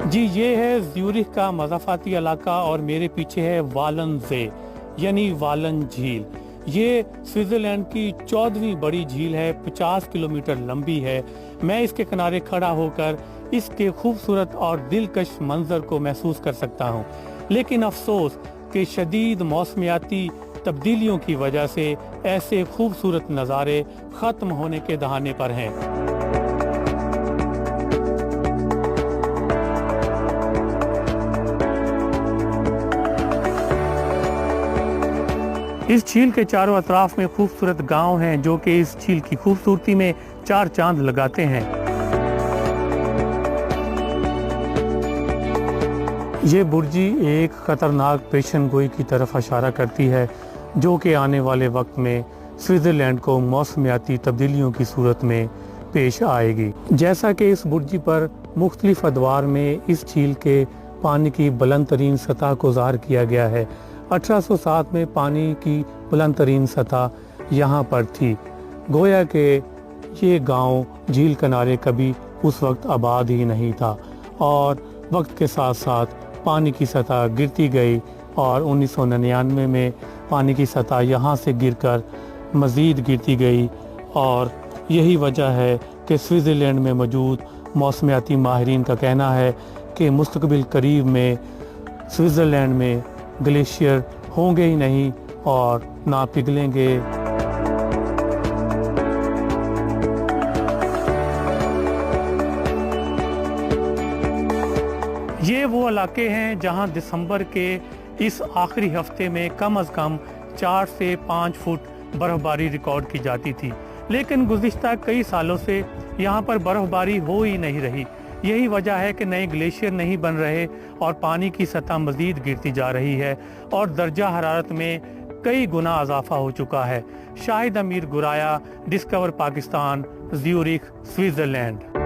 जी, ये है ज्यूरिख का मज़ाफ़ाती इलाका और मेरे पीछे है वालनज़े यानी वालन झील। ये स्विट्ज़रलैंड की 14वीं बड़ी झील है, 50 किलोमीटर लंबी है। मैं इसके किनारे खड़ा होकर इसके खूबसूरत और दिलकश मंजर को महसूस कर सकता हूँ। लेकिन अफसोस कि शदीद मौसमियाती तब्दीलियों की वजह से ऐसे खूबसूरत नज़ारे ख़त्म होने के दहाने पर हैं। इस झील के चारों अतराफ में खूबसूरत गांव हैं जो कि इस झील की खूबसूरती में चार चांद लगाते हैं। ये बुर्जी एक खतरनाक पेशन गोई की तरफ इशारा करती है जो कि आने वाले वक्त में स्विट्ज़रलैंड को मौसमियाती तब्दीलियों की सूरत में पेश आएगी। जैसा कि इस बुर्जी पर मुख्तलिफ अदवार में इस झील के पानी की बुलंद तरीन सतह को ज़ाहिर किया गया है। 1807 में पानी की बुलंद तरीन सतह यहाँ पर थी। गोया के ये गांव झील किनारे कभी उस वक्त आबाद ही नहीं था और वक्त के साथ साथ पानी की सतह गिरती गई और 1999 में पानी की सतह यहाँ से गिरकर मज़ीद गिरती गई और यही वजह है कि स्विट्ज़रलैंड में मौजूद मौसमियाती माहिरीन का कहना है कि मुस्तकबिल करीब में स्विट्ज़रलैंड में ग्लेशियर होंगे ही नहीं और ना पिघलेंगे। ये वो इलाके हैं जहां दिसंबर के इस आखिरी हफ्ते में कम से कम 4 से 5 फुट बर्फबारी रिकॉर्ड की जाती थी, लेकिन गुज़िश्ता कई सालों से यहाँ पर बर्फबारी हो ही नहीं रही। यही वजह है कि नए ग्लेशियर नहीं बन रहे और पानी की सतह मज़ीद गिरती जा रही है और दर्जा हरारत में कई गुना इजाफा हो चुका है। शाहिद अमीर Guraya, discover Pakistan, Zurich, Switzerland.